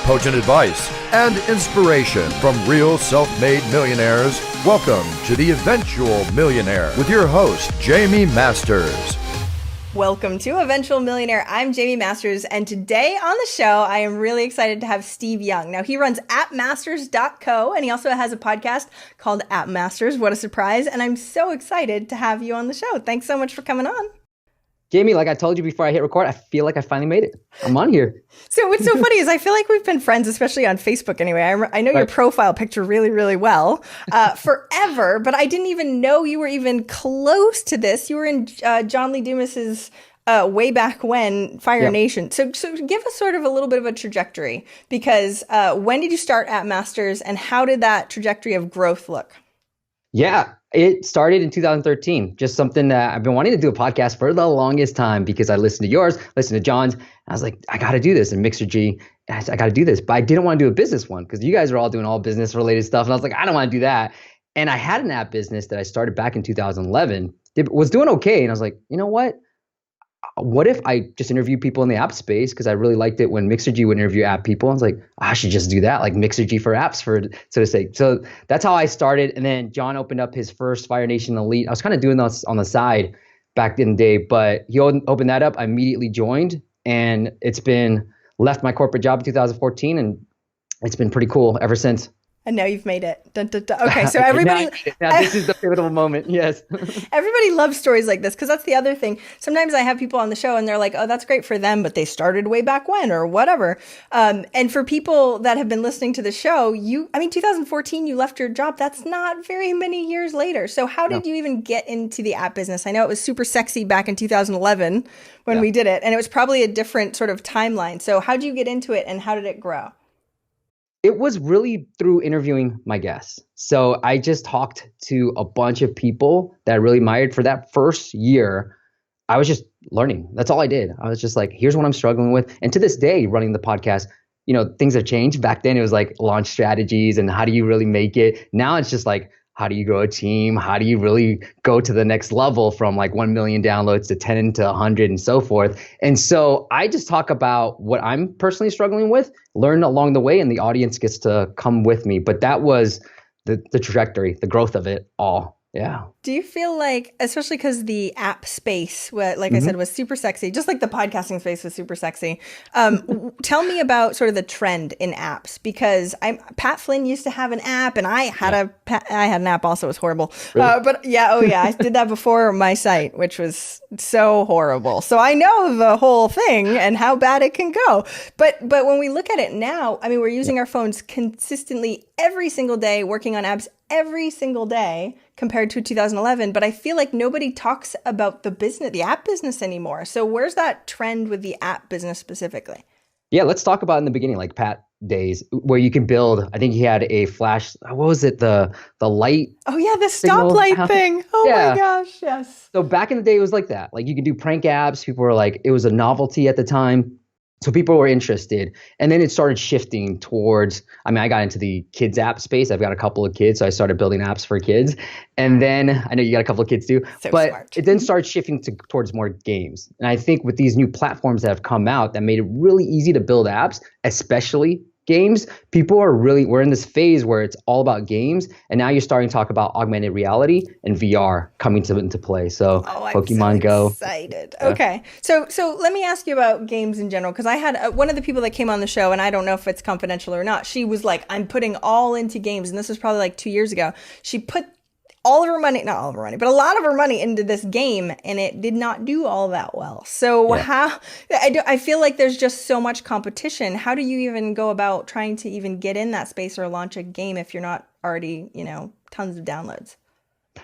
potent advice, and inspiration from real self-made millionaires. Welcome to The Eventual Millionaire with your host, Jaime Masters. Welcome to Eventual Millionaire. I'm Jaime Masters, and today on the show, I am really excited to have Steve Young. Now, he runs appmasters.co, and he also has a podcast called App Masters. What a surprise, and I'm so excited to have you on the show. Thanks so much for coming on. Jaime, like I told you before I hit record, I feel like I finally made it. I'm on here. So what's so funny is I feel like we've been friends, especially on Facebook anyway. I know your profile picture really, really well forever, but I didn't even know you were even close to this. You were in John Lee Dumas's way back when, Fire Nation. So give us sort of a little bit of a trajectory, because when did you start at Masters and how did that trajectory of growth look? Yeah, it started in 2013. Just something that I've been wanting to do a podcast for the longest time, because I listened to yours, listened to John's, and I was like, I got to do this. And Mixergy, I got to do this. But I didn't want to do a business one because you guys are all doing all business related stuff. And I was like, I don't want to do that. And I had an app business that I started back in 2011. It was doing okay. And I was like, you know what if I just interview people in the app space? Because I really liked it when Mixergy would interview app people. I was like, I should just do that, like Mixergy for apps, for so to say. So that's how I started. And then John opened up his first Fire Nation Elite. I was kind of doing this on the side back in the day, but he opened that up. I immediately joined, and it's been left my corporate job in 2014, and it's been pretty cool ever since. And now you've made it. Dun, dun, dun. Okay, so everybody... now this is the pivotal moment, yes. Everybody loves stories like this, because that's the other thing. Sometimes I have people on the show and they're like, oh, that's great for them, but they started way back when or whatever. And for people that have been listening to the show, 2014, you left your job. That's not very many years later. So how did you even get into the app business? I know it was super sexy back in 2011 when we did it, and it was probably a different sort of timeline. So how did you get into it and how did it grow? It was really through interviewing my guests. So I just talked to a bunch of people that I really admired. For that first year, I was just learning. That's all I did. I was just like, here's what I'm struggling with. And to this day, running the podcast, things have changed. Back then, it was like launch strategies and how do you really make it? Now it's just like, how do you grow a team? How do you really go to the next level from like 1 million downloads to 10 to 100 and so forth? And so I just talk about what I'm personally struggling with, learn along the way, and the audience gets to come with me. But that was the trajectory, the growth of it all. Yeah. Do you feel like, especially because the app space, I said, was super sexy, just like the podcasting space was super sexy. Tell me about sort of the trend in apps, because Pat Flynn used to have an app, and I had an app also. It was horrible. Really? I did that before my site, which was so horrible. So I know the whole thing and how bad it can go. But when we look at it now, we're using our phones consistently every single day, working on apps every single day compared to 2011. But I feel like nobody talks about the app business anymore. So where's that trend with the app business specifically? Yeah, let's talk about in the beginning, like Pat days, where you can build. I think he had a flash. What was it? The light. Oh yeah, the stoplight thing. Oh my gosh, yes. So back in the day, it was like that. Like you could do prank apps. People were like, it was a novelty at the time. So people were interested, and then it started shifting towards, I got into the kids app space. I've got a couple of kids, so I started building apps for kids. And then I know you got a couple of kids too, but smart. It then started shifting towards more games. And I think with these new platforms that have come out that made it really easy to build apps, especially games, we're in this phase where it's all about games. And now you're starting to talk about augmented reality and VR coming into play. So Pokemon Go. Excited. Okay. So let me ask you about games in general, because I had one of the people that came on the show, and I don't know if it's confidential or not. She was like, I'm putting all into games. And this was probably like 2 years ago. She put all of her money, not all of her money, but a lot of her money into this game, and it did not do all that well. So I feel like there's just so much competition. How do you even go about trying to even get in that space or launch a game if you're not already, tons of downloads?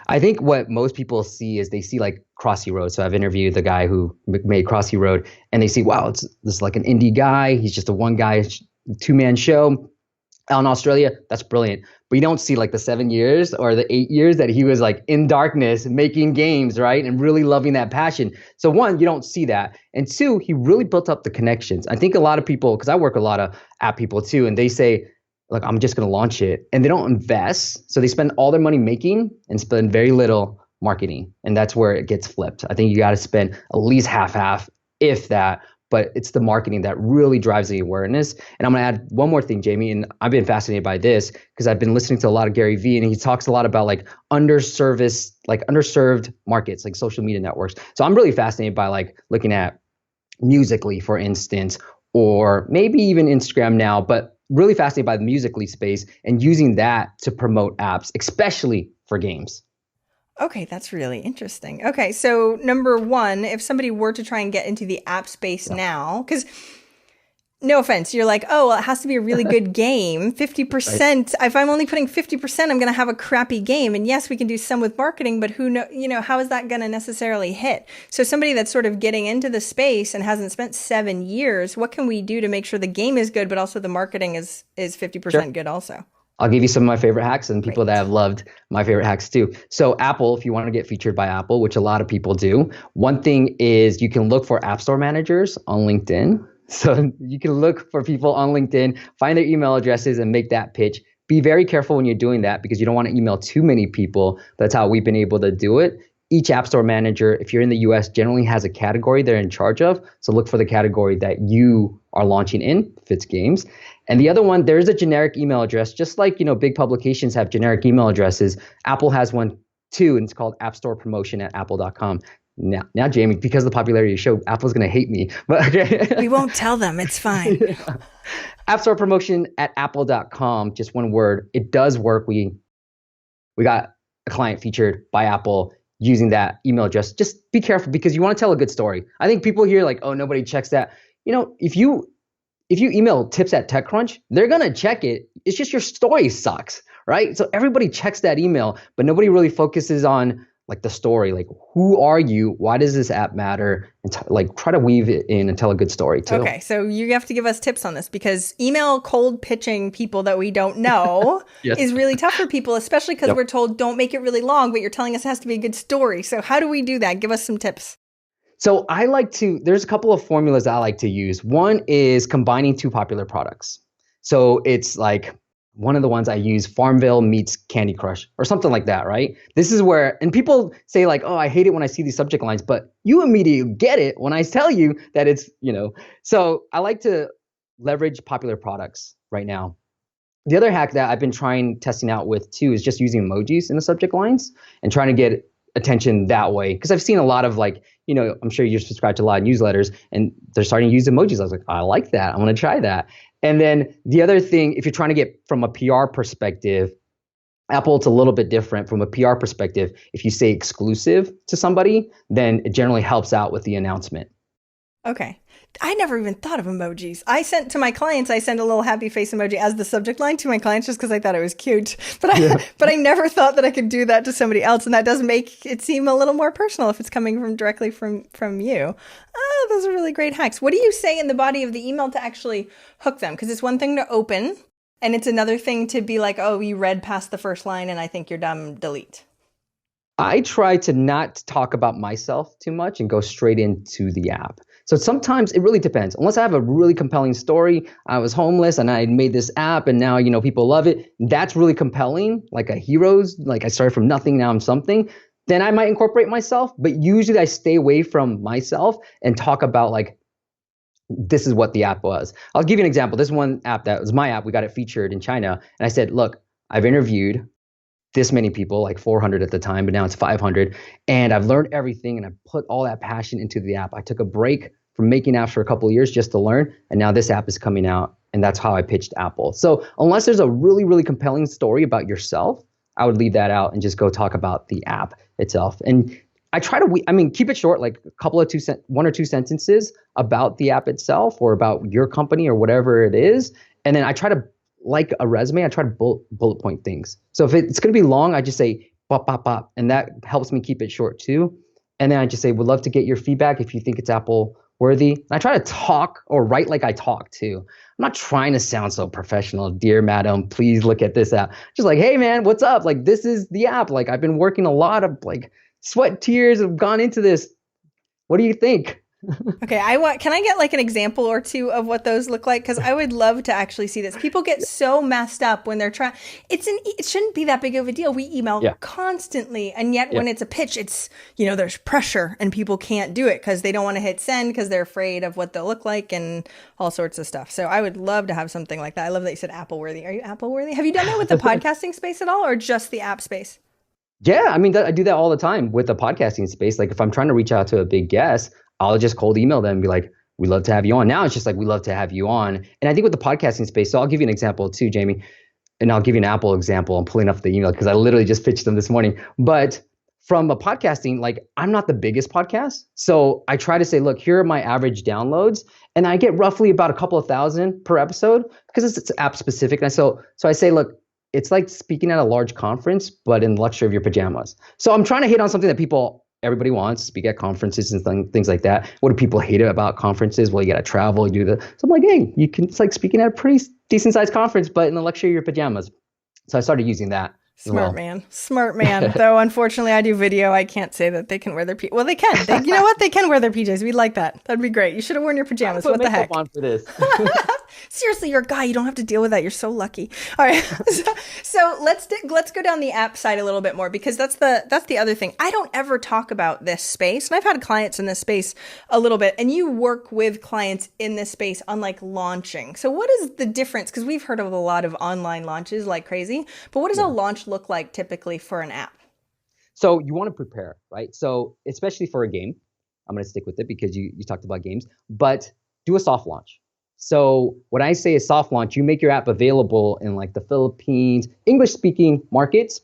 I think what most people see is they see like Crossy Road. So I've interviewed the guy who made Crossy Road, and they see, wow, this is like an indie guy. He's just a one guy, 2-man show out in Australia. That's brilliant. But you don't see like the 7 years or the 8 years that he was like in darkness making games, right? And really loving that passion. So one, you don't see that. And two, he really built up the connections. I think a lot of people, because I work with a lot of app people too, and they say, like, I'm just going to launch it. And they don't invest. So they spend all their money making and spend very little marketing. And that's where it gets flipped. I think you got to spend at least half, if that. but it's the marketing that really drives the awareness. And I'm going to add one more thing, Jamie, and I've been fascinated by this because I've been listening to a lot of Gary Vee, and he talks a lot about like underserved markets, like social media networks. So I'm really fascinated by like looking at Musical.ly, for instance, or maybe even Instagram now, but really fascinated by the Musical.ly space and using that to promote apps, especially for games. Okay, that's really interesting. Okay, so number one, if somebody were to try and get into the app space now, because no offense, you're like, oh, well, it has to be a really good game. 50%. Right. If I'm only putting 50%, I'm going to have a crappy game. And yes, we can do some with marketing, but how is that going to necessarily hit? So somebody that's sort of getting into the space and hasn't spent 7 years, what can we do to make sure the game is good, but also the marketing is 50% good also? I'll give you some of my favorite hacks and people that have loved my favorite hacks too. So Apple, if you want to get featured by Apple, which a lot of people do, one thing is you can look for App Store managers on LinkedIn. So you can look for people on LinkedIn, find their email addresses and make that pitch. Be very careful when you're doing that because you don't want to email too many people. That's how we've been able to do it. Each App Store manager, if you're in the US, generally has a category they're in charge of. So look for the category that you are launching in, if it's games. And the other one, there's a generic email address, just like, big publications have generic email addresses. Apple has one too, and it's called appstorepromotion@apple.com. Now, Jamie, because of the popularity of the show, Apple's going to hate me. But we won't tell them. It's fine. Yeah. appstorepromotion@apple.com, just one word. It does work. We got a client featured by Apple using that email address. Just be careful because you want to tell a good story. I think people hear like, oh, nobody checks that. If you email tips@TechCrunch, they're going to check it. It's just your story sucks, right? So everybody checks that email, but nobody really focuses on like the story, like who are you? Why does this app matter? And try to weave it in and tell a good story too. Okay, so you have to give us tips on this because email cold pitching people that we don't know Yes. is really tough for people, especially because we're told don't make it really long, but you're telling us it has to be a good story. So how do we do that? Give us some tips. So there's a couple of formulas I like to use. One is combining two popular products. So it's like one of the ones I use, Farmville meets Candy Crush or something like that, right? This is where, and people say like, oh, I hate it when I see these subject lines, but you immediately get it when I tell you that it's, So I like to leverage popular products right now. The other hack that I've been testing out with too is just using emojis in the subject lines and trying to get attention that way. Because I've seen a lot of I'm sure you're subscribed to a lot of newsletters and they're starting to use emojis. I was like, I like that. I want to try that. And then the other thing, if you're trying to get from a PR perspective, Apple, it's a little bit different from a PR perspective. If you say exclusive to somebody, then it generally helps out with the announcement. Okay. I never even thought of emojis. I sent a little happy face emoji as the subject line to my clients just because I thought it was cute. But I never thought that I could do that to somebody else. And that does make it seem a little more personal if it's coming directly from you. Oh, those are really great hacks. What do you say in the body of the email to actually hook them? Because it's one thing to open and it's another thing to be like, oh, you read past the first line and I think you're dumb, delete. I try to not talk about myself too much and go straight into the app. So sometimes it really depends. Unless I have a really compelling story, I was homeless and I made this app and now, people love it. That's really compelling, like a hero's, like I started from nothing, now I'm something. Then I might incorporate myself, but usually I stay away from myself and talk about this is what the app was. I'll give you an example. This one app that was my app, we got it featured in China. And I said, look, I've interviewed this many people, like 400 at the time, but now it's 500. And I've learned everything and I put all that passion into the app. I took a break from making apps for a couple of years just to learn. And now this app is coming out and that's how I pitched Apple. So unless there's a really, really compelling story about yourself, I would leave that out and just go talk about the app itself. And I try to, keep it short, like a couple of one or two sentences about the app itself or about your company or whatever it is. And then I try to, like a resume, I try to bullet point things. So if it's going to be long, I just say pop, pop, pop. And that helps me keep it short too. And then I just say, would love to get your feedback if you think it's Apple worthy. And I try to talk or write like I talk too. I'm not trying to sound so professional. Dear madam, please look at this app. Just like, hey man, what's up? Like this is the app. Like I've been working a lot of sweat, tears have gone into this. What do you think? Okay, can I get like an example or two of what those look like? Because I would love to actually see this. People get so messed up when they're trying. It shouldn't be that big of a deal. We email Yeah. constantly, and yet Yeah. when it's a pitch, it's there's pressure and people can't do it because they don't want to hit send because they're afraid of what they'll look like and all sorts of stuff. So I would love to have something like that. I love that you said Apple worthy. Are you Apple worthy? Have you done that with the podcasting space at all, or just the app space? Yeah, I mean, I do that all the time with the podcasting space. Like if I'm trying to reach out to a big guest, I'll just cold email them and be like, "We love to have you on." Now it's just like, "We love to have you on." And I think with the podcasting space, so I'll give you an example too, Jamie, and I'll give you an Apple example. I'm pulling up the email because I literally just pitched them this morning. But from a podcasting, like I'm not the biggest podcast, so I try to say, "Look, here are my average downloads," and I get roughly about a couple of thousand per episode because it's app specific. And so I say, "Look, it's like speaking at a large conference, but in the luxury of your pajamas." So I'm trying to hit on something that everybody wants, speak at conferences and things like that. What do people hate about conferences? Well, you got to travel, you do the. So I'm like, hey, it's like speaking at a pretty decent sized conference, but in the luxury of your pajamas. So I started using that. Smart man. Though unfortunately, I do video. I can't say that they can wear their PJs. Well, they can. You know what? They can wear their PJs. We'd like that. That'd be great. You should have worn your pajamas. What the heck? On for this. Seriously, you're a guy. You don't have to deal with that. You're so lucky. All right. So let's go down the app side a little bit more, because that's the other thing. I don't ever talk about this space, and I've had clients in this space a little bit, and you work with clients in this space on like launching. So what is the difference? Because we've heard of a lot of online launches like crazy, but what does a launch look like typically for an app? So you want to prepare, right? So especially for a game, I'm going to stick with it because you talked about games, but do a soft launch. So when I say a soft launch, you make your app available in like the Philippines, English speaking markets,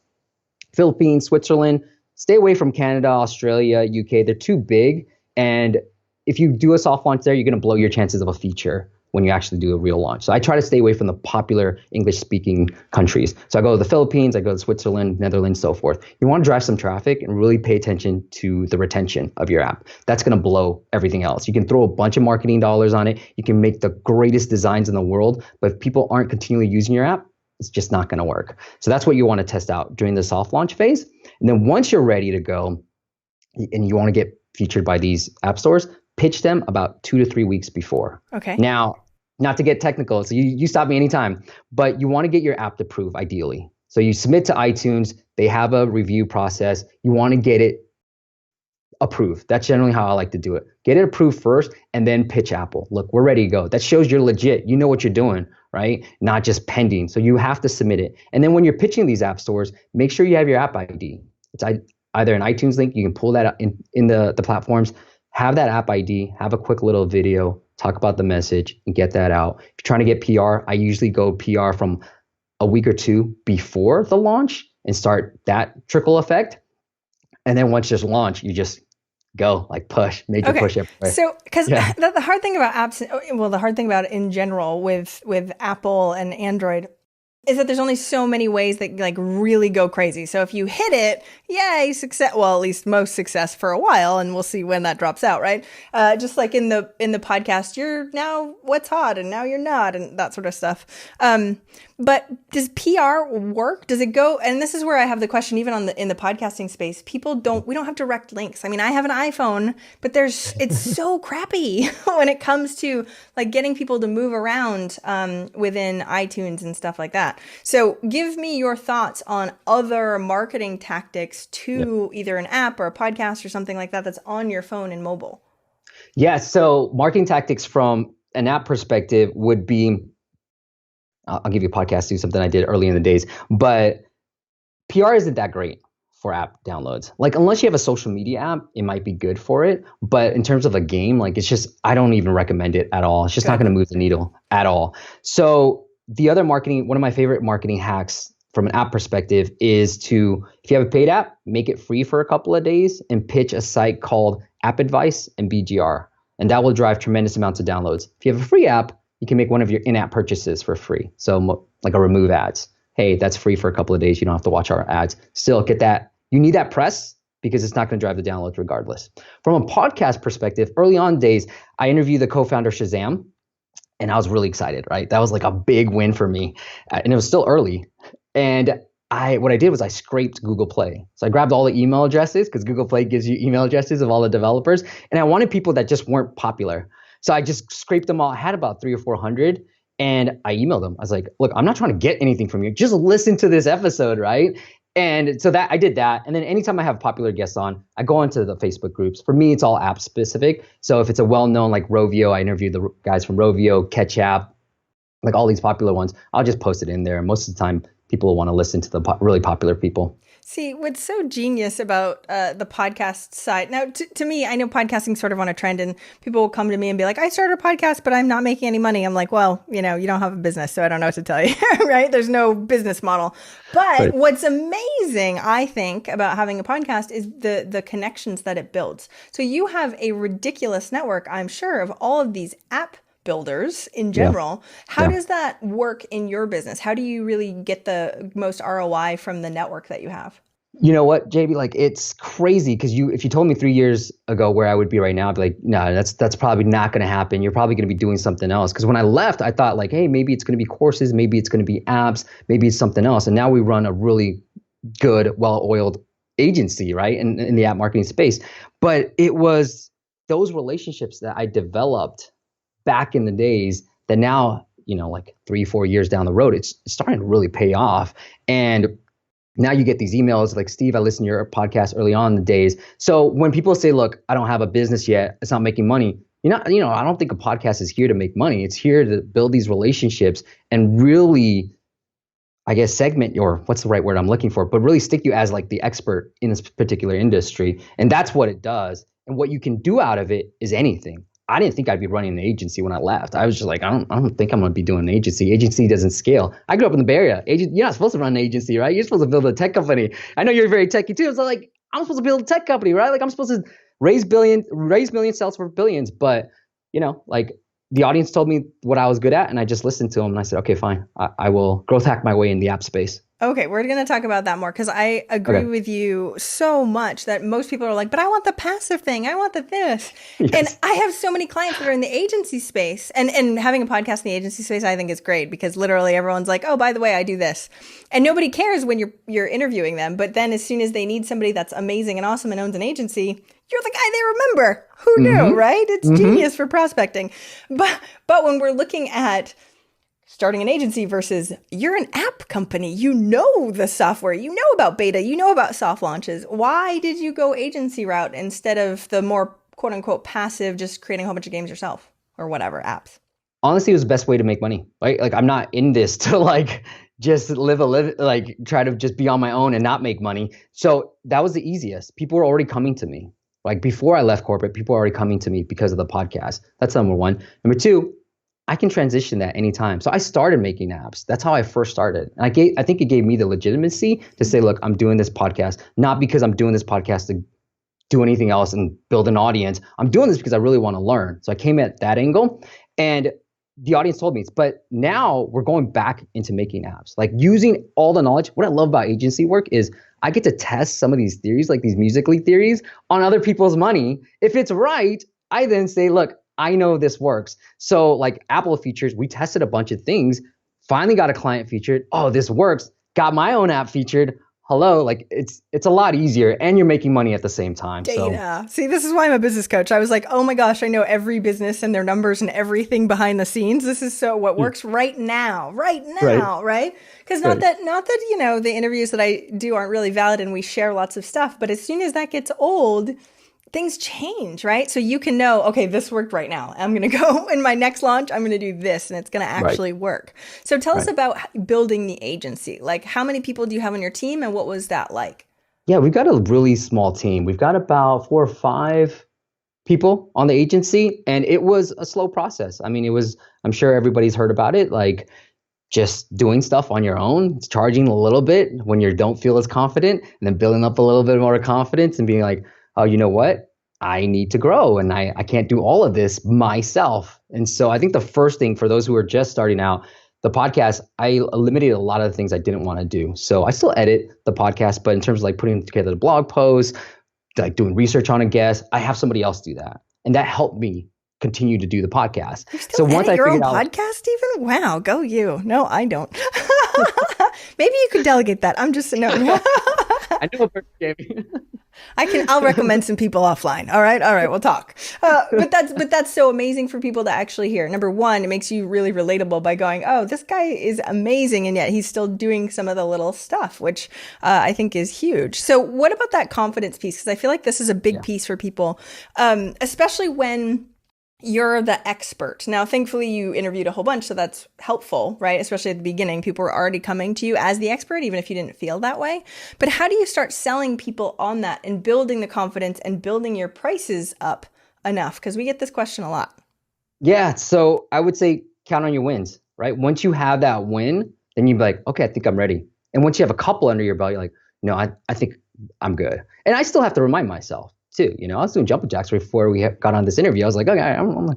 Philippines, Switzerland. Stay away from Canada, Australia, UK. They're too big. And if you do a soft launch there, you're going to blow your chances of a feature when you actually do a real launch. So I try to stay away from the popular English-speaking countries. So I go to the Philippines, I go to Switzerland, Netherlands, so forth. You want to drive some traffic and really pay attention to the retention of your app. That's going to blow everything else. You can throw a bunch of marketing dollars on it. You can make the greatest designs in the world, but if people aren't continually using your app, it's just not going to work. So that's what you want to test out during the soft launch phase. And then once you're ready to go and you want to get featured by these app stores, pitch them about 2 to 3 weeks before. Okay. Now, not to get technical, so you stop me anytime, but you want to get your app to prove ideally. So you submit to iTunes, they have a review process. You want to get it approved. That's generally how I like to do it. Get it approved first and then pitch Apple. Look, we're ready to go. That shows you're legit. You know what you're doing, right? Not just pending. So you have to submit it. And then when you're pitching these app stores, make sure you have your app ID. It's either an iTunes link, you can pull that out in the platforms, have that app ID, have a quick little video, talk about the message and get that out. If you're trying to get PR, I usually go PR from a week or two before the launch and start that trickle effect. And then once just launch, you just go like push, major push everywhere. So, because the hard thing about apps, well, the hard thing about it in general with Apple and Android is that there's only so many ways that like really go crazy. So if you hit it, yay, success. Well, at least most success for a while, and we'll see when that drops out, right? Just like in the podcast, you're now what's hot, and now you're not, and that sort of stuff. But does PR work? Does it go? And this is where I have the question, even in the podcasting space, we don't have direct links. I mean, I have an iPhone, but it's so crappy when it comes to like getting people to move around within iTunes and stuff like that. So give me your thoughts on other marketing tactics to either an app or a podcast or something like that that's on your phone and mobile. Yeah. So marketing tactics from an app perspective would be, I'll give you a podcast, do something I did early in the days, but PR isn't that great for app downloads. Like unless you have a social media app, it might be good for it. But in terms of a game, like I don't even recommend it at all. It's just not going to move the needle at all. So the other marketing, one of my favorite marketing hacks from an app perspective is if you have a paid app, make it free for a couple of days and pitch a site called App Advice and BGR. And that will drive tremendous amounts of downloads. If you have a free app, you can make one of your in-app purchases for free. So like a remove ads. Hey, that's free for a couple of days. You don't have to watch our ads. Still get that. You need that press because it's not going to drive the downloads regardless. From a podcast perspective, early on days, I interviewed the co-founder Shazam, and I was really excited, right? That was like a big win for me. And it was still early. And what I did was I scraped Google Play. So I grabbed all the email addresses because Google Play gives you email addresses of all the developers. And I wanted people that just weren't popular. So I just scraped them all. I had about 300 or 400 and I emailed them. I was like, look, I'm not trying to get anything from you. Just listen to this episode, right? And so that I did that. And then anytime I have popular guests on, I go into the Facebook groups. For me, it's all app specific. So if it's a well-known like Rovio, I interview the guys from Rovio, Ketchup, like all these popular ones. I'll just post it in there. Most of the time, people will want to listen to the really popular people. See, what's so genius about the podcast side, now to me, I know podcasting sort of on a trend and people will come to me and be like, I started a podcast, but I'm not making any money. I'm like, well, you don't have a business, so I don't know what to tell you, right? There's no business model. But right. What's amazing, I think, about having a podcast is the connections that it builds. So you have a ridiculous network, I'm sure, of all of these app builders in general. Yeah. How does that work in your business? How do you really get the most ROI from the network that you have? You know what, JB, like it's crazy because if you told me 3 years ago where I would be right now, I'd be like, no, that's probably not going to happen. You're probably going to be doing something else. Because when I left, I thought like, hey, maybe it's going to be courses, maybe it's going to be apps, maybe it's something else. And now we run a really good, well-oiled agency, right? In the app marketing space. But it was those relationships that I developed back in the days that now, like 3-4 years down the road, it's starting to really pay off. And now you get these emails like, Steve, I listened to your podcast early on in the days. So when people say, look, I don't have a business yet, it's not making money. I don't think a podcast is here to make money. It's here to build these relationships and really, I guess, segment what's the right word I'm looking for, but really stick you as like the expert in this particular industry. And that's what it does. And what you can do out of it is anything. I didn't think I'd be running an agency when I left. I was just like, I don't think I'm going to be doing an agency. Agency doesn't scale. I grew up in the Bay Area. You're not supposed to run an agency, right? You're supposed to build a tech company. I know you're very techy too. So like, I'm supposed to build a tech company, right? Like I'm supposed to raise millions, sales for billions. But like the audience told me what I was good at, and I just listened to them, and I said, okay, fine. I will growth hack my way in the app space. Okay, we're going to talk about that more because I agree with you so much that most people are like, but I want the passive thing. I want this. Yes. And I have so many clients that are in the agency space and having a podcast in the agency space, I think is great because literally everyone's like, oh, by the way, I do this. And nobody cares when you're interviewing them. But then as soon as they need somebody that's amazing and awesome and owns an agency, you're the guy they remember. Who knew, right? It's genius for prospecting. But when we're looking at starting an agency versus you're an app company, the software, about beta, about soft launches. Why did you go agency route instead of the more quote unquote passive, just creating a whole bunch of games yourself or whatever apps? Honestly, it was the best way to make money, right? Like I'm not in this to like just like try to just be on my own and not make money. So that was the easiest. People were already coming to me. Like before I left corporate, people were already coming to me because of the podcast. That's number one. Number two, I can transition that anytime. So I started making apps. That's how I first started. And I think it gave me the legitimacy to say, look, I'm doing this podcast, not because I'm doing this podcast to do anything else and build an audience. I'm doing this because I really want to learn. So I came at that angle and the audience told me, but now we're going back into making apps, like using all the knowledge. What I love about agency work is I get to test some of these theories, like these Musical.ly theories on other people's money. If it's right, I then say, look, I know this works. So like Apple features, we tested a bunch of things, finally got a client featured. Oh, this works. Got my own app featured. Hello, like it's a lot easier and you're making money at the same time. Data. See, this is why I'm a business coach. I was like, oh my gosh, I know every business and their numbers and everything behind the scenes. This is so what works right now, right? Because not that, the interviews that I do aren't really valid and we share lots of stuff, but as soon as that gets old, things change, right? So you can know, okay, this worked right now. I'm going to go in my next launch, I'm going to do this and it's going to actually work. So tell us about building the agency. Like how many people do you have on your team and what was that like? Yeah, we've got a really small team. We've got about 4 or 5 people on the agency and it was a slow process. I mean, I'm sure everybody's heard about it, like just doing stuff on your own, charging a little bit when you don't feel as confident and then building up a little bit more confidence and being like, oh, you know what? I need to grow and I can't do all of this myself. And so I think the first thing for those who are just starting out, the podcast, I eliminated a lot of the things I didn't want to do. So I still edit the podcast, but in terms of like putting together the blog posts, like doing research on a guest, I have somebody else do that. And that helped me continue to do the podcast. You still edit your own podcast even? Wow, go you. No, I don't. Maybe you could delegate that. I'm just no. I know a person, Jamie. I'll recommend some people offline. All right, we'll talk. But that's so amazing for people to actually hear. Number one, it makes you really relatable by going, oh, this guy is amazing, and yet he's still doing some of the little stuff, which I think is huge. So what about that confidence piece? Because I feel like this is a big piece for people, especially when you're the expert. Now, thankfully, you interviewed a whole bunch, so that's helpful, right? Especially at the beginning, people were already coming to you as the expert, even if you didn't feel that way. But how do you start selling people on that and building the confidence and building your prices up enough? Because we get this question a lot. Yeah, so I would say count on your wins, right? Once you have that win, then you'd be like, okay, I think I'm ready. And once you have a couple under your belt, you're like, no, I think I'm good. And I still have to remind myself too. I was doing jumping jacks before we got on this interview. I was like, okay, I'm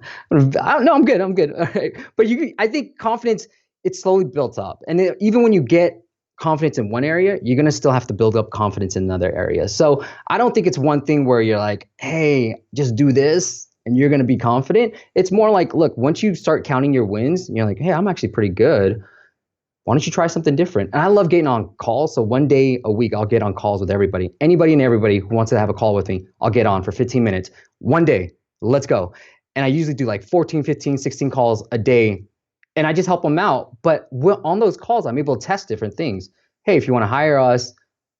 good. All right. But I think confidence, it slowly built up. And even when you get confidence in one area, you're going to still have to build up confidence in another area. So I don't think it's one thing where you're like, hey, just do this and you're going to be confident. It's more like, look, once you start counting your wins, and you're like, hey, I'm actually pretty good. Why don't you try something different? And I love getting on calls. So one day a week, I'll get on calls with everybody. Anybody and everybody who wants to have a call with me, I'll get on for 15 minutes. One day, let's go. And I usually do like 14, 15, 16 calls a day. And I just help them out. But on those calls, I'm able to test different things. Hey, if you want to hire us,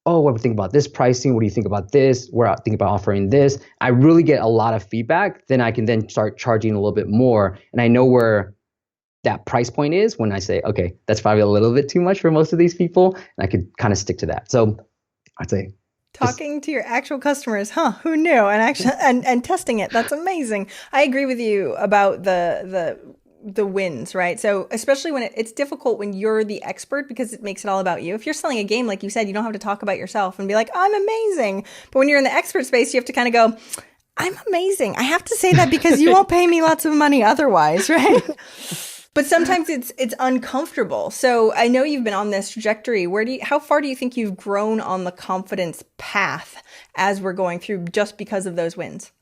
oh, what do you think about this pricing? What do you think about this? We're thinking about offering this. I really get a lot of feedback. Then I can then start charging a little bit more. And I know where that price point is when I say, okay, that's probably a little bit too much for most of these people. And I could kind of stick to that. So I'd say talking to your actual customers, who knew? And actually, and testing it. That's amazing. I agree with you about the wins, right? So especially when it's difficult when you're the expert because it makes it all about you. If you're selling a game, like you said, you don't have to talk about yourself and be like, I'm amazing. But when you're in the expert space, you have to kind of go, I'm amazing. I have to say that because you won't pay me lots of money otherwise, right? But sometimes it's uncomfortable. So I know you've been on this trajectory. How far do you think you've grown on the confidence path as we're going through just because of those wins?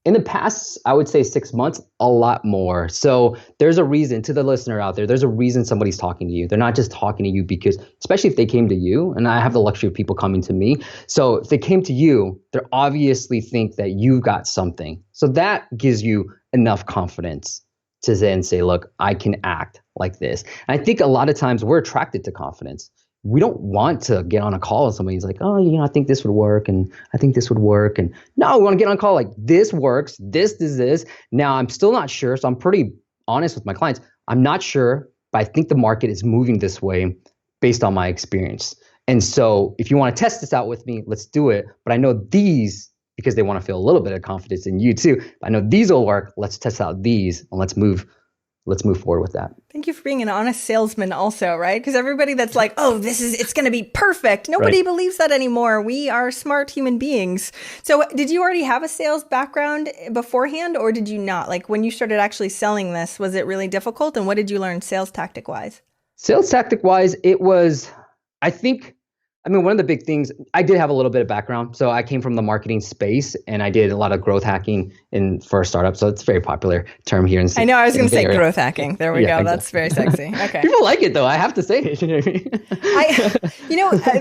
In the past, I would say 6 months, a lot more. So there's a reason to the listener out there. There's a reason somebody's talking to you. They're not just talking to you because, especially if they came to you, and I have the luxury of people coming to me. So if they came to you, they obviously think that you got something. So that gives you enough confidence to then say, look, I can act like this. And I think a lot of times we're attracted to confidence. We don't want to get on a call with somebody who's like, oh, I think this would work. And I think this would work. And no, we want to get on a call like this works. This is this. Now, I'm still not sure. So I'm pretty honest with my clients. I'm not sure, but I think the market is moving this way based on my experience. And so if you want to test this out with me, let's do it. But I know these, because they want to feel a little bit of confidence in you too. I know these will work. Let's test out these and let's move forward with that. Thank you for being an honest salesman also, right? Because everybody that's like, oh, it's going to be perfect. Nobody believes that anymore. We are smart human beings. So did you already have a sales background beforehand or did you not? Like when you started actually selling this, was it really difficult? And what did you learn sales tactic wise? Sales tactic wise, it was, one of the big things, I did have a little bit of background. So I came from the marketing space and I did a lot of growth hacking for a startup. So it's a very popular term here. I know, I was going to say growth hacking. There we go. Exactly. That's very sexy. Okay. People like it though. I have to say it.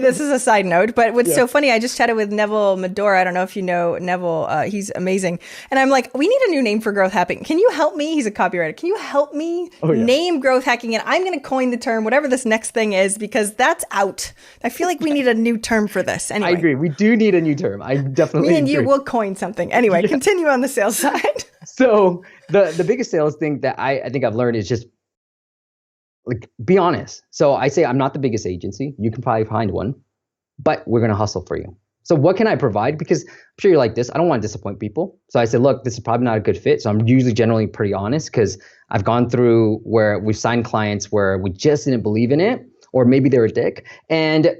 This is a side note, but what's so funny, I just chatted with Neville Medora. I don't know if you know Neville. He's amazing. And I'm like, we need a new name for growth hacking. Can you help me? He's a copywriter. Can you help me name growth hacking? And I'm going to coin the term, whatever this next thing is, because that's out. I feel like we need a new term for this. Anyway. I agree. We do need a new term. I definitely Me and you will coin something. Anyway, continue on the sales side. So the biggest sales thing that I think I've learned is just like be honest. So I say I'm not the biggest agency. You can probably find one, but we're going to hustle for you. So what can I provide? Because I'm sure you're like this. I don't want to disappoint people. So I said, look, this is probably not a good fit. So I'm usually generally pretty honest because I've gone through where we've signed clients where we just didn't believe in it, or maybe they were a dick. And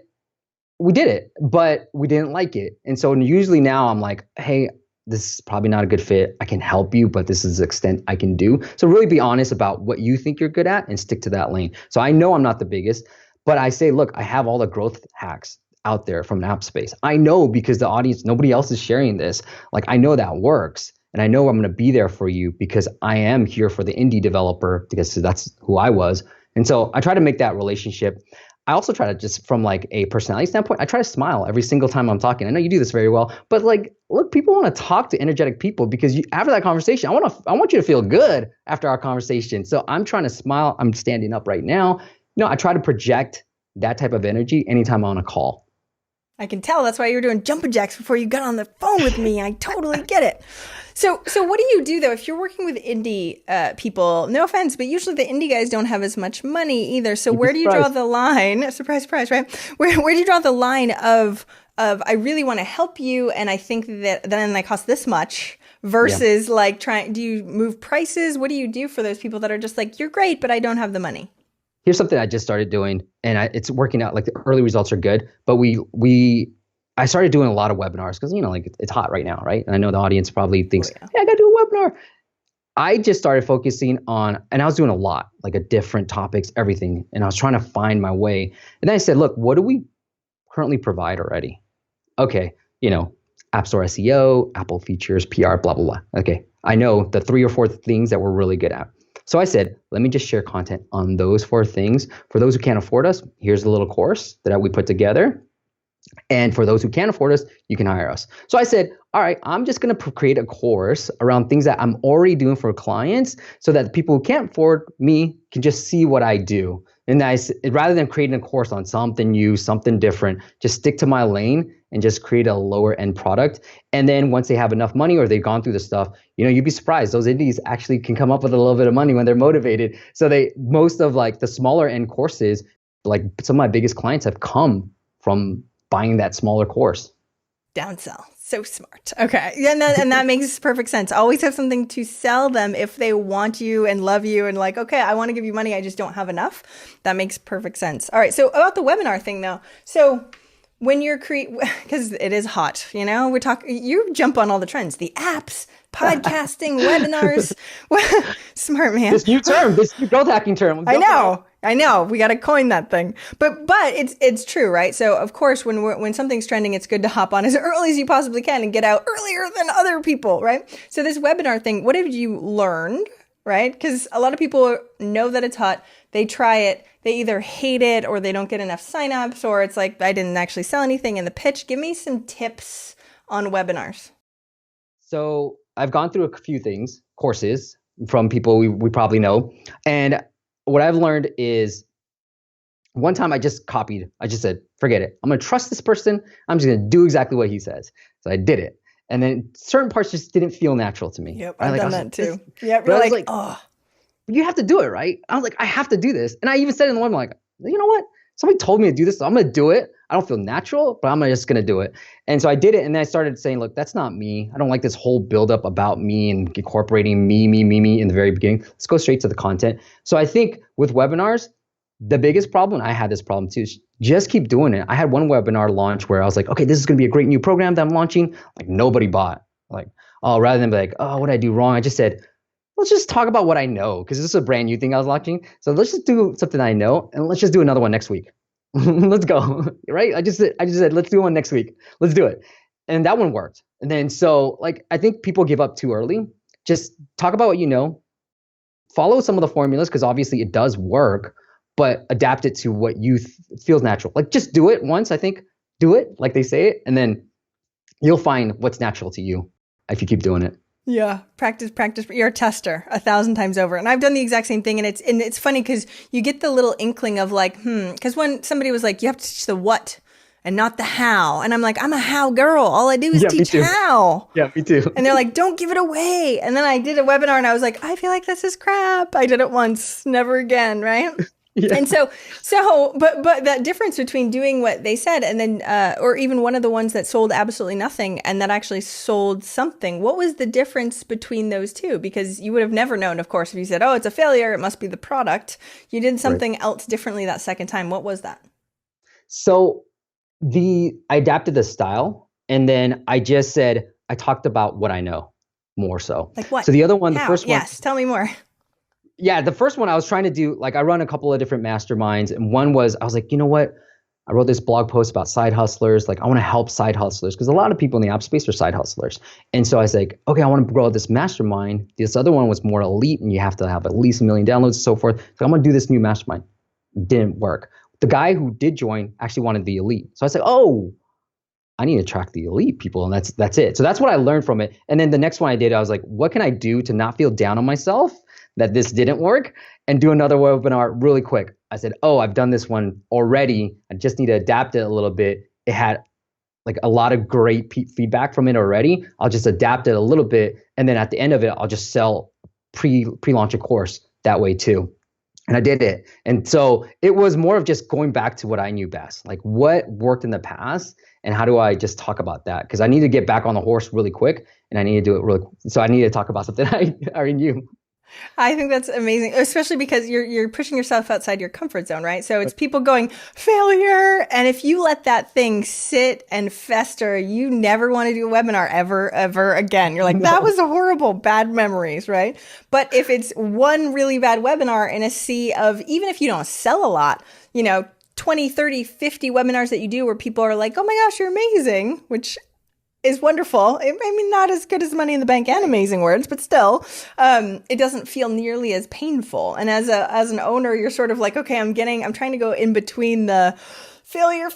we did it, but we didn't like it. And so usually now I'm like, hey, this is probably not a good fit. I can help you, but this is the extent I can do. So really be honest about what you think you're good at and stick to that lane. So I know I'm not the biggest, but I say, look, I have all the growth hacks out there from an app space. I know because the audience, nobody else is sharing this. Like I know that works. And I know I'm going to be there for you because I am here for the indie developer because that's who I was. And so I try to make that relationship. I also try to just from like a personality standpoint, I try to smile every single time I'm talking. I know you do this very well, but like, look, people want to talk to energetic people because after that conversation, I want you to feel good after our conversation. So I'm trying to smile. I'm standing up right now. I try to project that type of energy anytime I'm on a call. I can tell that's why you were doing jumping jacks before you got on the phone with me. I totally get it. So what do you do though if you're working with indie people? No offense, but usually the indie guys don't have as much money either. So where do you draw the line? Surprise, surprise, right? Where do you draw the line of I really want to help you, and I think that then I cost this much versus like do you move prices? What do you do for those people that are just like, you're great, but I don't have the money? Here's something I just started doing, and it's working out. Like the early results are good, but I started doing a lot of webinars because like it's hot right now, right? And I know the audience probably thinks, hey, I got to do a webinar. I just started focusing on, and I was doing a lot, like a different topics, everything, and I was trying to find my way. And then I said, look, what do we currently provide already? Okay, App Store SEO, Apple features, PR, blah blah blah. Okay, I know the 3 or 4 things that we're really good at. So I said, let me just share content on those 4 things. For those who can't afford us, here's a little course that we put together. And for those who can't afford us, you can hire us. So I said, all right, I'm just going to create a course around things that I'm already doing for clients so that the people who can't afford me can just see what I do. And rather than creating a course on something new, something different, just stick to my lane and just create a lower end product. And then once they have enough money or they've gone through the stuff, you'd be surprised. Those indies actually can come up with a little bit of money when they're motivated. So most of like the smaller end courses, like some of my biggest clients have come from buying that smaller course. Downsell. So smart. Okay. And that makes perfect sense. Always have something to sell them if they want you and love you and like, okay, I want to give you money. I just don't have enough. That makes perfect sense. All right. So about the webinar thing though. So when you're because it is hot, you jump on all the trends, the apps, podcasting, webinars. Smart man. This new growth hacking term. I know. We got to coin that thing. But it's true, right? So of course, when something's trending, it's good to hop on as early as you possibly can and get out earlier than other people, right? So this webinar thing, what have you learned, right? Because a lot of people know that it's hot. They try it. They either hate it or they don't get enough signups, or it's like, I didn't actually sell anything in the pitch. Give me some tips on webinars. So I've gone through a few courses from people we probably know. And what I've learned is one time I just said, forget it. I'm going to trust this person. I'm just going to do exactly what he says. So I did it. And then certain parts just didn't feel natural to me. Yep, I've done that too. Yeah, you're like, oh. You have to do it, right? I was like, I have to do this. And I even said in the one, like, you know what? Somebody told me to do this, so I'm going to do it. I don't feel natural, but I'm just going to do it. And so I did it. And then I started saying, look, that's not me. I don't like this whole buildup about me and incorporating me in the very beginning. Let's go straight to the content. So I think with webinars, the biggest problem, and I had this problem too, is just keep doing it. I had one webinar launch where I was like, okay, this is going to be a great new program that I'm launching. Like nobody bought. Like, rather than be like, oh, what did I do wrong? I just said, let's just talk about what I know, because this is a brand new thing I was launching. So let's just do something I know, and let's just do another one next week. Let's go, right? I just said, let's do one next week. Let's do it. And that one worked. And then I think people give up too early. Just talk about what you know. Follow some of the formulas, because obviously it does work, but adapt it to what you feels natural. Like just do it once, I think. Do it like they say it, and then you'll find what's natural to you if you keep doing it. Yeah. Practice. You're a tester 1,000 times over. And I've done the exact same thing. And it's funny because you get the little inkling of like, because when somebody was like, you have to teach the what and not the how. And I'm like, I'm a how girl. All I do is teach how. Yeah, me too. And they're like, don't give it away. And then I did a webinar and I was like, I feel like this is crap. I did it once, never again. Right. Yeah. And but that difference between doing what they said and then, or even one of the ones that sold absolutely nothing and that actually sold something, what was the difference between those two? Because you would have never known, of course, if you said, oh, it's a failure, it must be the product. You did something else differently that second time. What was that? So I adapted the style, and then I just said, I talked about what I know more so. Like what? So the other one, the first one. Yes, tell me more. Yeah, the first one I was trying to do, like I run a couple of different masterminds, and one was, I was like, you know what? I wrote this blog post about side hustlers. Like I want to help side hustlers because a lot of people in the app space are side hustlers. And so I was like, okay, I want to grow this mastermind. This other one was more elite and you have to have at least 1 million downloads and so forth. So I'm going to do this new mastermind. Didn't work. the guy who did join actually wanted the elite. So I said, oh, I need to track the elite people, and that's it. So that's what I learned from it. And then the next one I did, I was like, what can I do to not feel down on myself that this didn't work, and do another webinar really quick. I said, oh, I've done this one already. I just need to adapt it a little bit. It had like a lot of great feedback from it already. I'll just adapt it a little bit, and then at the end of it, I'll just sell pre-launch a course that way too. And I did it. And so it was more of just going back to what I knew best, like what worked in the past and how do I just talk about that? Because I need to get back on the horse really quick, and I need to do it really quick. So I need to talk about something I already knew. I think that's amazing, especially because you're pushing yourself outside your comfort zone, right? So it's people going, failure. And if you let that thing sit and fester, you never want to do a webinar ever again. You're like, that was a horrible, bad memories, right? But if it's one really bad webinar in a sea of, even if you don't sell a lot, 20, 30, 50 webinars that you do where people are like, oh my gosh, you're amazing, which is wonderful. I mean, not as good as Money in the Bank and amazing words, but still, it doesn't feel nearly as painful. And as an owner, you're sort of like, okay, I'm trying to go in between the failure,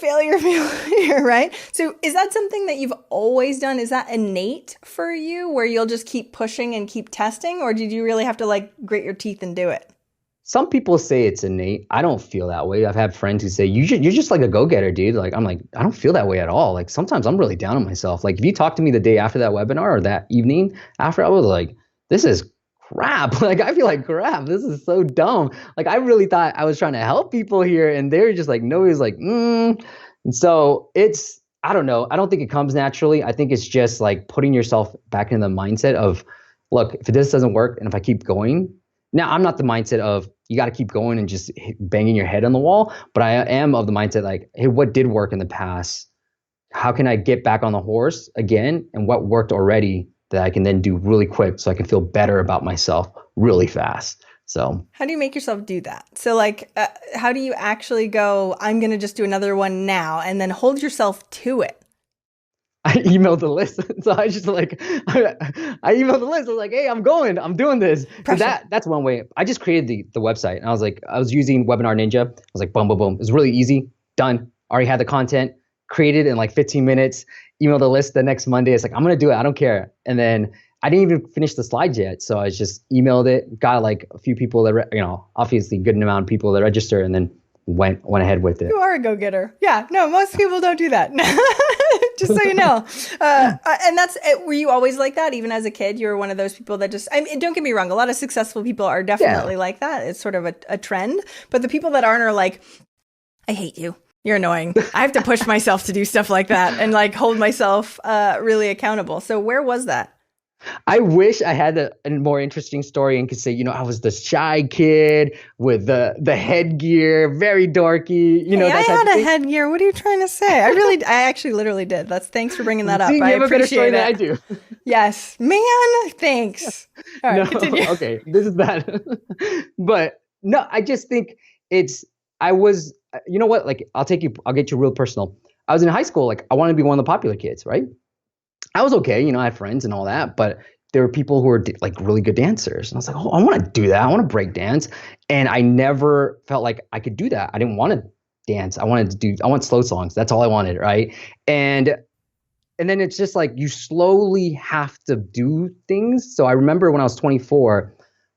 right? So is that something that you've always done? Is that innate for you where you'll just keep pushing and keep testing? Or did you really have to like grit your teeth and do it? Some people say it's innate. I don't feel that way. I've had friends who say, you're just like a go-getter, dude. Like, I'm like, I don't feel that way at all. Like, sometimes I'm really down on myself. Like, if you talk to me the day after that webinar or that evening after, I was like, this is crap. Like, I feel like crap. This is so dumb. Like, I really thought I was trying to help people here, and they're just like, nobody's like, And so I don't know. I don't think it comes naturally. I think it's just like putting yourself back in the mindset of, look, if this doesn't work and if I keep going, now I'm not the mindset of, you got to keep going and just banging your head on the wall. But I am of the mindset like, hey, what did work in the past? How can I get back on the horse again? And what worked already that I can then do really quick so I can feel better about myself really fast. So how do you make yourself do that? So like, how do you actually go, I'm going to just do another one now, and then hold yourself to it? I emailed the list. So I just like, I emailed the list. I was like, hey, I'm doing this. So that's one way. I just created the website, and I was using Webinar Ninja. I was like, boom, boom, boom. It was really easy. Done. Already had the content created in like 15 minutes, emailed the list the next Monday. It's like, I'm going to do it. I don't care. And then I didn't even finish the slides yet. So I just emailed it, got like a few people that, obviously good amount of people that register, and then went ahead with it. You are a go-getter. Yeah, no, most people don't do that. Just so you know. And were you always like that? Even as a kid, you were one of those people that just, I mean, don't get me wrong. A lot of successful people are definitely like that. It's sort of a trend. But the people that aren't are like, I hate you. You're annoying. I have to push myself to do stuff like that and like hold myself really accountable. So where was that? I wish I had a more interesting story and could say, I was the shy kid with the headgear, very dorky, I had a headgear. What are you trying to say? I actually literally did. Thanks for bringing that up. You have a better story than I do. Yes, man. Thanks. All right, continue. Okay, this is bad. But no, I just think you know what? Like, I'll get you real personal. I was in high school. Like, I wanted to be one of the popular kids, right? I was okay, I had friends and all that, but there were people who were like really good dancers. And I was like, oh, I want to do that. I want to break dance. And I never felt like I could do that. I didn't want to dance. I want slow songs. That's all I wanted, right? And then it's just like you slowly have to do things. So I remember when I was 24,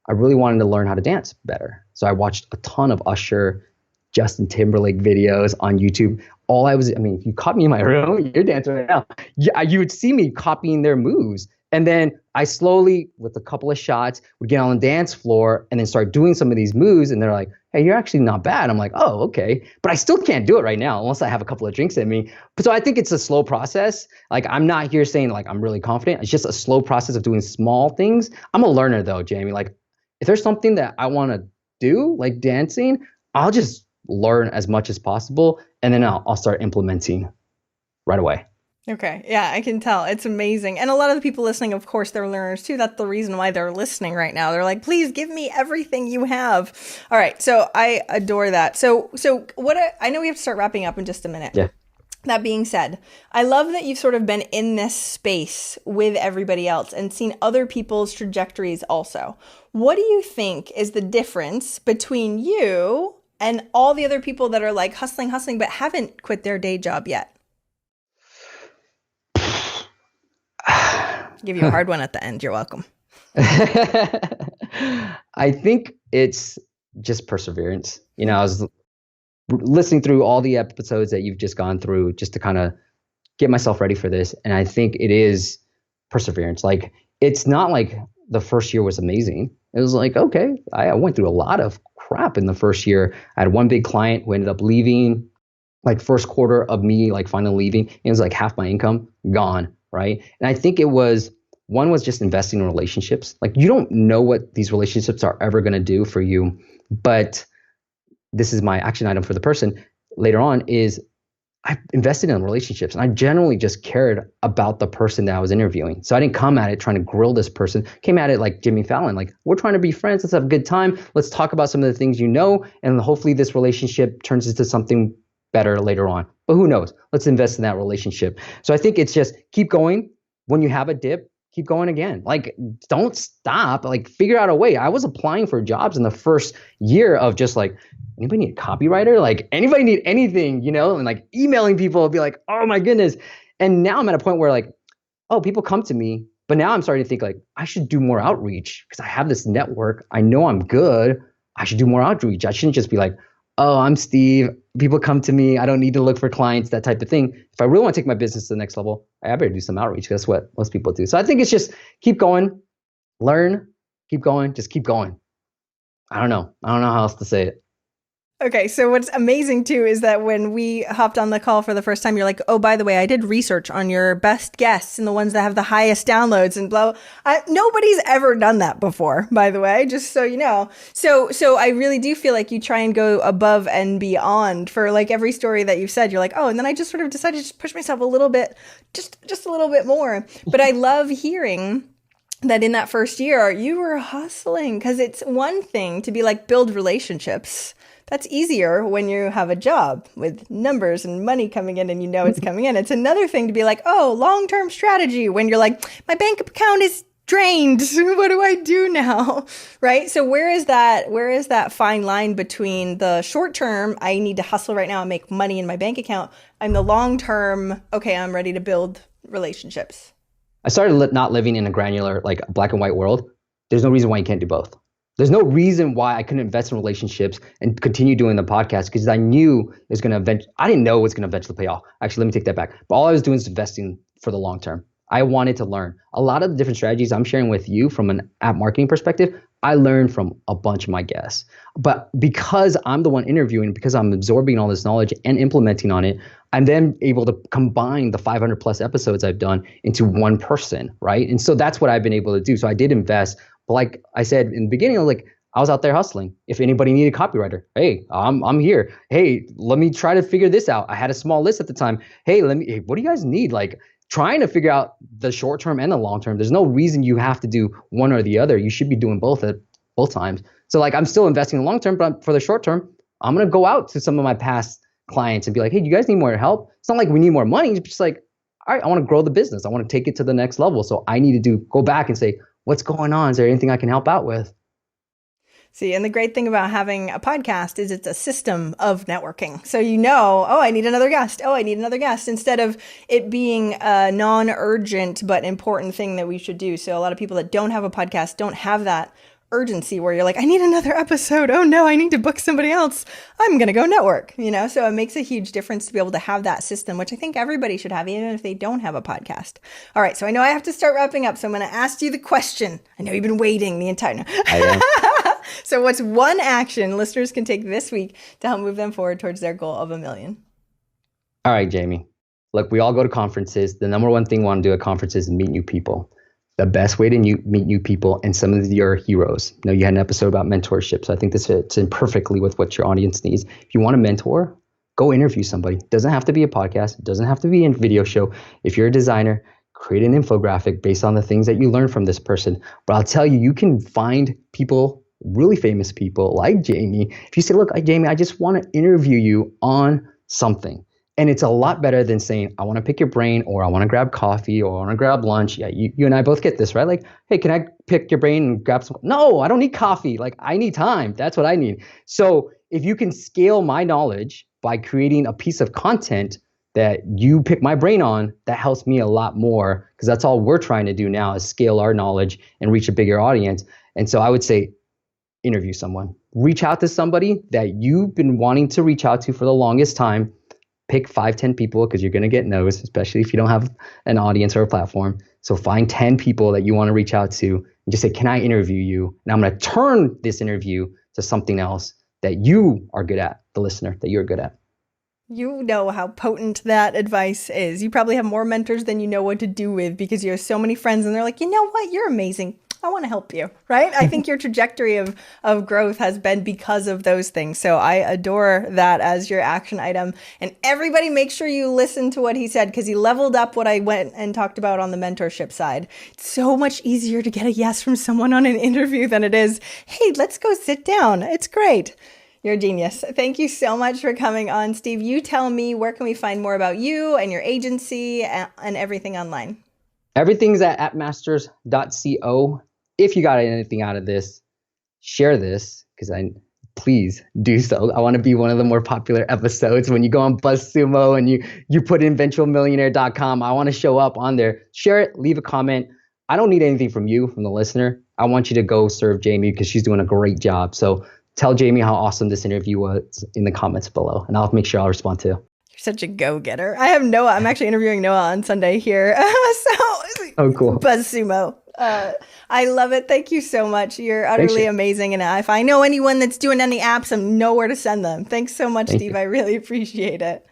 I really wanted to learn how to dance better. So I watched a ton of Usher, Justin Timberlake videos on YouTube. If you caught me in my room, you're dancing right now. You would see me copying their moves. And then I slowly, with a couple of shots, would get on the dance floor and then start doing some of these moves. And they're like, hey, you're actually not bad. I'm like, oh, okay. But I still can't do it right now unless I have a couple of drinks in me. So I think it's a slow process. Like, I'm not here saying like I'm really confident. It's just a slow process of doing small things. I'm a learner though, Jamie. Like, if there's something that I want to do, like dancing, I'll just learn as much as possible, and then I'll start implementing right away. Okay. Yeah, I can tell. It's amazing. And a lot of the people listening, of course, they're learners too. That's the reason why they're listening right now. They're like, please give me everything you have. All right. So I adore that. So I know we have to start wrapping up in just a minute. Yeah. That being said, I love that you've sort of been in this space with everybody else and seen other people's trajectories also. What do you think is the difference between you and all the other people that are like hustling, but haven't quit their day job yet? Give you a hard one at the end. You're welcome. I think it's just perseverance. I was listening through all the episodes that you've just gone through just to kind of get myself ready for this. And I think it is perseverance. Like, it's not like the first year was amazing. It was like, okay, I went through a lot of crap in the first year. I had one big client who ended up leaving, like first quarter of me, like finally leaving. It was like half my income gone, right? And I think one was just investing in relationships. Like, you don't know what these relationships are ever going to do for you, but this is my action item for the person later on is I invested in relationships, and I generally just cared about the person that I was interviewing. So I didn't come at it trying to grill this person. Came at it like Jimmy Fallon, like, we're trying to be friends. Let's have a good time. Let's talk about some of the things and hopefully this relationship turns into something better later on. But who knows? Let's invest in that relationship. So I think it's just keep going. When you have a dip, keep going again. Like, don't stop. Like, figure out a way. I was applying for jobs in the first year of just like, anybody need a copywriter? Like, anybody need anything, and like emailing people will be like, oh my goodness. And now I'm at a point where like, oh, people come to me, but now I'm starting to think like, I should do more outreach because I have this network. I know I'm good. I should do more outreach. I shouldn't just be like, oh, I'm Steve. People come to me. I don't need to look for clients, that type of thing. If I really want to take my business to the next level, I better do some outreach. That's what most people do. So I think it's just keep going, learn, keep going, just keep going. I don't know how else to say it. Okay, so what's amazing too is that when we hopped on the call for the first time, you're like, oh, by the way, I did research on your best guests and the ones that have the highest downloads and blah. Nobody's ever done that before, by the way, just so you know. So I really do feel like you try and go above and beyond for like every story that you've said. You're like, oh, and then I just sort of decided to just push myself a little bit, just a little bit more. But I love hearing that in that first year you were hustling, because it's one thing to be like build relationships. That's easier when you have a job with numbers and money coming in and it's coming in. It's another thing to be like, oh, long-term strategy when you're like, my bank account is drained. What do I do now? Right? So where is that fine line between the short term, I need to hustle right now and make money in my bank account, and the long term, okay, I'm ready to build relationships? I started not living in a granular, like black and white world. There's no reason why you can't do both. There's no reason why I couldn't invest in relationships and continue doing the podcast, because I knew it was going to I didn't know it was going to eventually pay off. Actually, let me take that back. But all I was doing is investing for the long term. I wanted to learn. A lot of the different strategies I'm sharing with you from an app marketing perspective, I learned from a bunch of my guests. But because I'm the one interviewing, because I'm absorbing all this knowledge and implementing on it, I'm then able to combine the 500 plus episodes I've done into one person, right? And so that's what I've been able to do. So I did invest. But like I said in the beginning, I was out there hustling. If anybody needed a copywriter, hey, I'm here. Hey, let me try to figure this out. I had a small list at the time. Hey, what do you guys need? Like, trying to figure out the short term and the long term. There's no reason you have to do one or the other. You should be doing both at both times. So like, I'm still investing in the long term, but for the short term, I'm going to go out to some of my past clients and be like, hey, do you guys need more help? It's not like we need more money. It's just like, all right, I want to grow the business. I want to take it to the next level. So I need to go back and say, what's going on? Is there anything I can help out with? See, and the great thing about having a podcast is it's a system of networking. So oh, I need another guest. Oh, I need another guest, instead of it being a non-urgent but important thing that we should do. So a lot of people that don't have a podcast don't have that urgency where you're like, I need another episode. Oh no, I need to book somebody else. I'm going to go network, so it makes a huge difference to be able to have that system, which I think everybody should have, even if they don't have a podcast. All right. So I know I have to start wrapping up. So I'm going to ask you the question. I know you've been waiting the entire time. So what's one action listeners can take this week to help move them forward towards their goal of 1 million? All right, Jamie. Look, we all go to conferences. The number one thing we want to do at conferences is meet new people. The best way to meet new people and some of your heroes. You had an episode about mentorship, so I think this fits in perfectly with what your audience needs. If you want to mentor, go interview somebody. It doesn't have to be a podcast. It doesn't have to be a video show. If you're a designer, create an infographic based on the things that you learn from this person. But I'll tell you, you can find people, really famous people like Jamie. If you say, look, Jamie, I just want to interview you on something. And it's a lot better than saying, I want to pick your brain, or I want to grab coffee, or I want to grab lunch. Yeah, you and I both get this, right? Like, hey, can I pick your brain and grab some? No, I don't need coffee. Like, I need time. That's what I need. So if you can scale my knowledge by creating a piece of content that you pick my brain on, that helps me a lot more, because that's all we're trying to do now is scale our knowledge and reach a bigger audience. And so I would say interview someone, reach out to somebody that you've been wanting to reach out to for the longest time. Pick 5-10 people, because you're going to get no's, especially if you don't have an audience or a platform. So find 10 people that you want to reach out to and just say, can I interview you? And I'm going to turn this interview to something else that you are good at, the listener, that you're good at. You know how potent that advice is. You probably have more mentors than you know what to do with, because you have so many friends and they're like, you know what? You're amazing. I want to help you, right? I think your trajectory of growth has been because of those things. So I adore that as your action item. And everybody make sure you listen to what he said, because he leveled up what I went and talked about on the mentorship side. It's so much easier to get a yes from someone on an interview than it is, hey, let's go sit down. It's great. You're a genius. Thank you so much for coming on, Steve. You tell me, where can we find more about you and your agency and everything online? Everything's at appmasters.co. If you got anything out of this, share this, because please do so. I want to be one of the more popular episodes. When you go on BuzzSumo and you put in eventualmillionaire.com, I want to show up on there. Share it, leave a comment. I don't need anything from you, from the listener. I want you to go serve Jaime, because she's doing a great job. So tell Jaime how awesome this interview was in the comments below, and I'll make sure I'll respond too. You're such a go-getter. I have Noah. I'm actually interviewing Noah on Sunday here. Oh, cool. BuzzSumo. I love it. Thank you so much. You're utterly amazing. And if I know anyone that's doing any apps, I know where to send them. Thanks so much, Steve. I really appreciate it.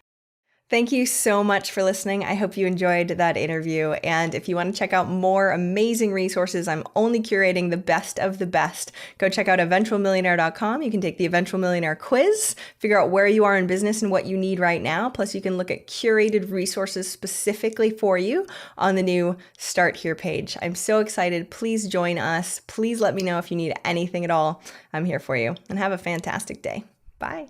Thank you so much for listening. I hope you enjoyed that interview. And if you want to check out more amazing resources, I'm only curating the best of the best. Go check out eventualmillionaire.com. You can take the Eventual Millionaire quiz, figure out where you are in business and what you need right now. Plus, you can look at curated resources specifically for you on the new Start Here page. I'm so excited. Please join us. Please let me know if you need anything at all. I'm here for you. And have a fantastic day. Bye.